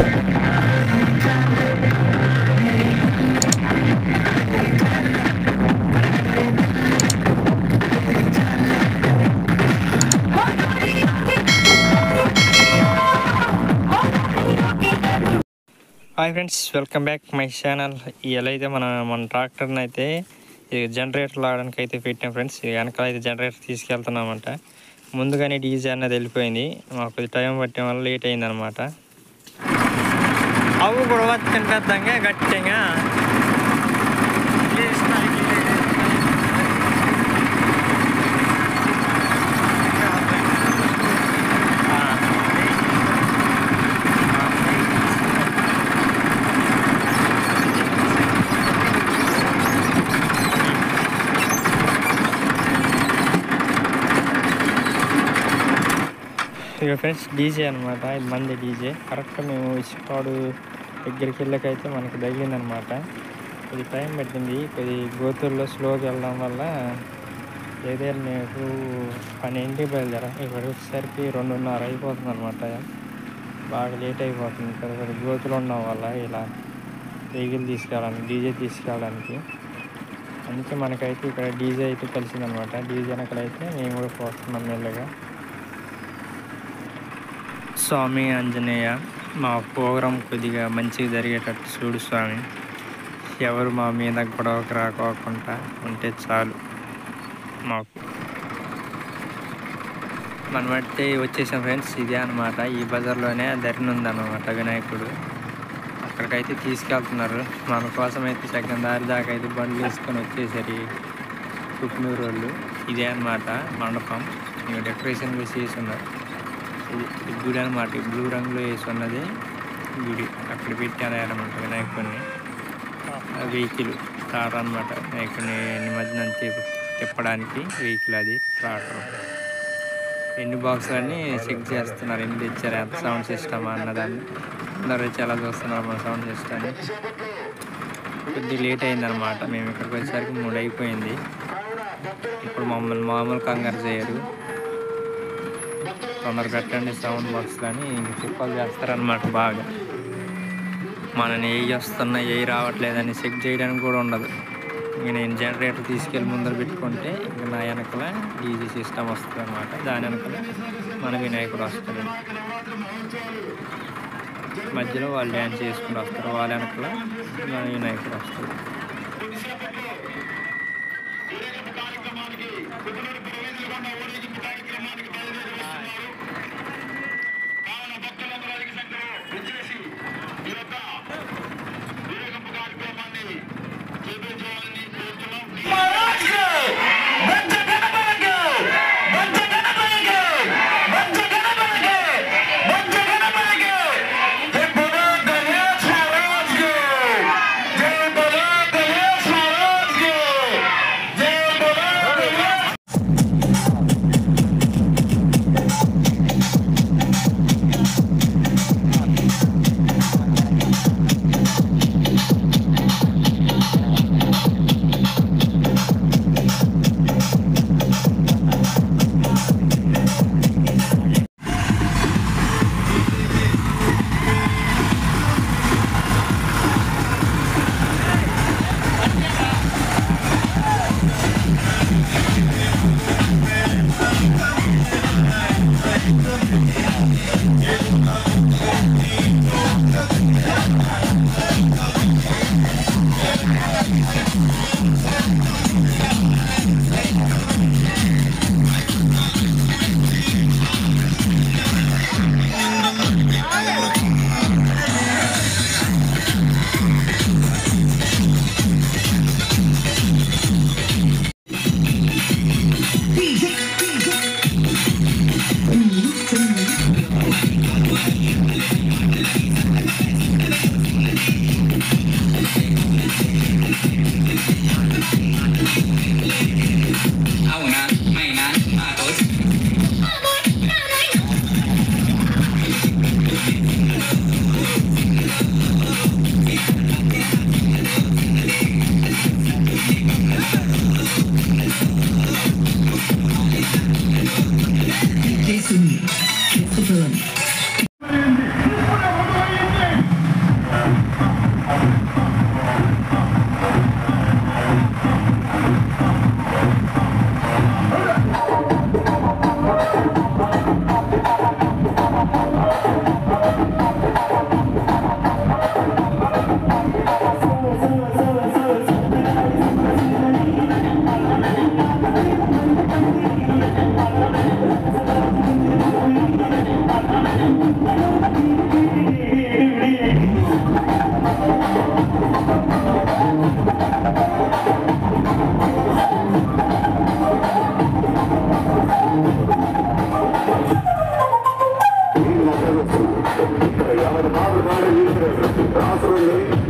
Hi friends, welcome back my channel. ఇలా అయితే మన ట్రాక్టర్ని అయితే జనరేటర్ లాగడానికి అయితే పెట్టాం ఫ్రెండ్స్. వెనకాల అయితే జనరేటర్ తీసుకెళ్తున్నామంట. ముందుగానే డీజే అన్నది వెళ్ళిపోయింది. మాకు టైం పట్టడం వల్ల లేట్ అయింది అనమాట. అవి కూడా వచ్చిన పెద్దంగా గట్టిగా ఇక ఫ్రెండ్స్ డీజే అనమాట. ఇది మంది డీజే. కరెక్ట్ మేము ఇసుపాడు దగ్గరికి వెళ్ళకైతే మనకి తగిలిందనమాట. ఇది టైం పట్టింది. కొద్ది గోతుల్లో స్లోగా వెళ్ళడం వల్ల ఏదైనా మీకు 12కి బయలుదేరా ఇక్కడ వచ్చేసరికి 2:30 అయిపోతుంది అనమాట. బాగా లేట్ అయిపోతుంది కొద్ది గోతులు ఉండడం వల్ల. ఇలా వెహికల్ తీసుకెళ్ళడానికి, డీజే తీసుకెళ్ళడానికి. అందుకే మనకైతే ఇక్కడ డీజే అయితే కలిసిందనమాట. డీజే వెనకలైతే మేము కూడా పోస్తున్నాం మెల్లగా. స్వామి ఆంజనేయ, మా ప్రోగ్రాం కొద్దిగా మంచిగా జరిగేటట్టు చూడు స్వామి. ఎవరు మా మీద గొడవకు రాకోకుండా ఉంటే చాలు మాకు. మనమైతే వచ్చేసాం ఫ్రెండ్స్. ఇదే అనమాట, ఈ బజార్లోనే ధరణి ఉందన్నమాట వినాయకుడు. అక్కడికైతే తీసుకెళ్తున్నారు. మన కోసం అయితే సగం దారి దాకా అయితే బండ్లు వేసుకొని వచ్చేసరి కుట్నూరు వాళ్ళు. ఇదే అనమాట మండపం. డెకరేషన్ వేసి ఉన్నారు. ఇది గుడి అనమాట. బ్లూ రంగులో వేసి ఉన్నది గుడి. అక్కడ పెట్టారు అనమాట వినాయకుడిని. వెహికల్ ట్రాక్టర్ అనమాట. వినాయకుడిని నిమజ్జనం తిప్పడానికి వెహికల్ అది ట్రాక్టర్. ఎన్ని బాక్సులు అన్నీ చెక్ చేస్తున్నారు. ఎన్ని తెచ్చారు, ఎంత సౌండ్ సిస్టమ్ అన్నదాన్ని అందరూ చాలా చూస్తున్నారు మన సౌండ్ సిస్టమ్ని. కొద్దిగా లేట్ అయిందనమాట. మేము ఇక్కడికి వచ్చేసరికి 3 అయిపోయింది. ఇప్పుడు మమ్మల్ని మామూలు కంగారు చేయరు. తొందరగా పెట్టండి సౌండ్ బాక్స్ కానీ ఇంక తిప్పలు చేస్తారనమాట బాగా. మనని ఏ వస్తున్నా ఏ రావట్లేదని చెక్ చేయడానికి కూడా ఉండదు. ఇంక నేను జనరేటర్ తీసుకెళ్ళి ముందర పెట్టుకుంటే ఇంక నా వెనకల డీజీ సిస్టమ్ వస్తుంది అనమాట. దాని వెనకల మన వినాయకుడు వస్తాడు. మధ్యలో వాళ్ళు డ్యాన్స్ చేసుకుని వస్తారు. వాళ్ళ వెనకల మన వినాయకుడు వస్తాడు.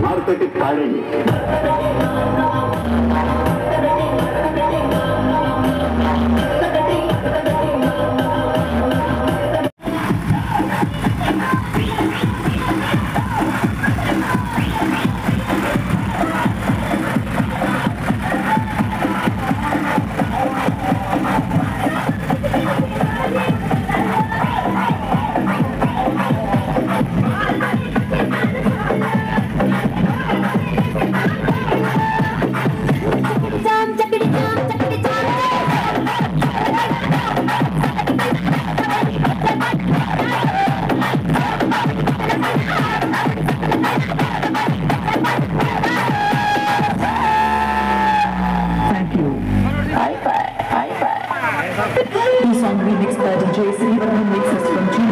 మార్కెట్ ఖాళీ remixed by DJ Srivaram mixes from June.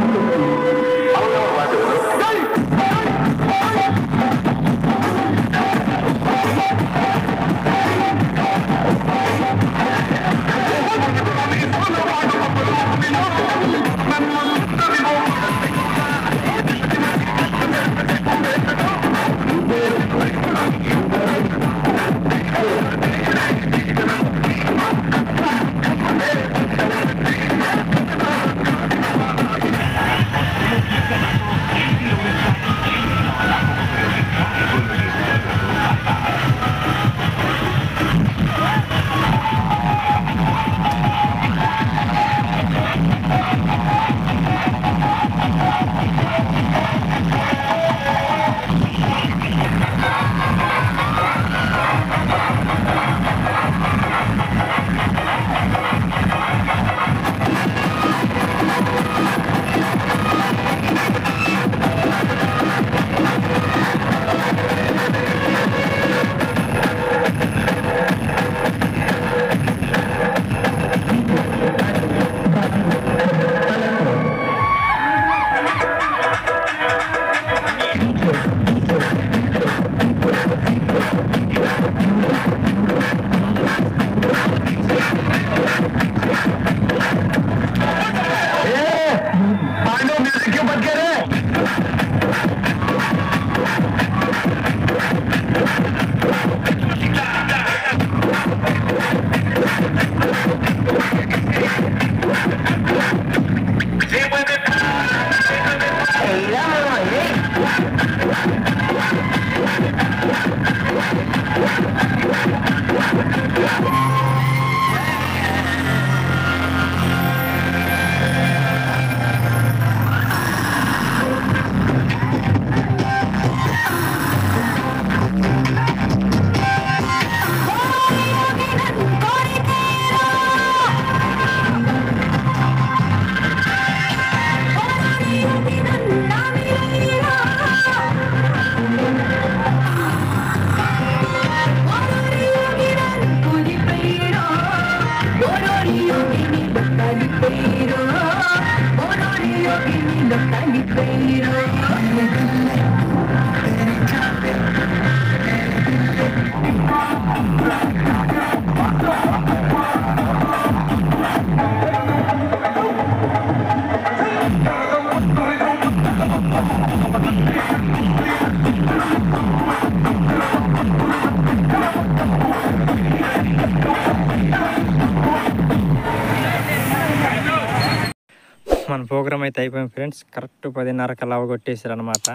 మన ప్రోగ్రామ్ అయితే అయిపోయింది ఫ్రెండ్స్. కరెక్ట్ 10:30 అలా కొట్టేసారు అనమాట.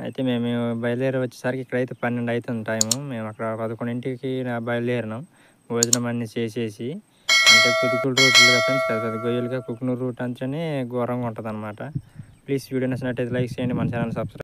అయితే మేము బయలుదేరి వచ్చేసరికి ఇక్కడైతే 12 అవుతుంది టైము. మేము అక్కడ 11ంటికి బయలుదేరినాం. భోజనం అన్నీ చేసేసి, అంటే కుదుకుల రూట్లుగా ఫ్రెండ్స్, పెద్ద పెద్ద గొయ్యలుగా కుక్నూరు రూట్ అంటేనే ఘోరంగా ఉంటుంది అనమాట. ప్లీజ్ వీడియో నచ్చినట్టయితే లైక్ చేయండి, మన ఛానల్ సబ్స్క్రైబ్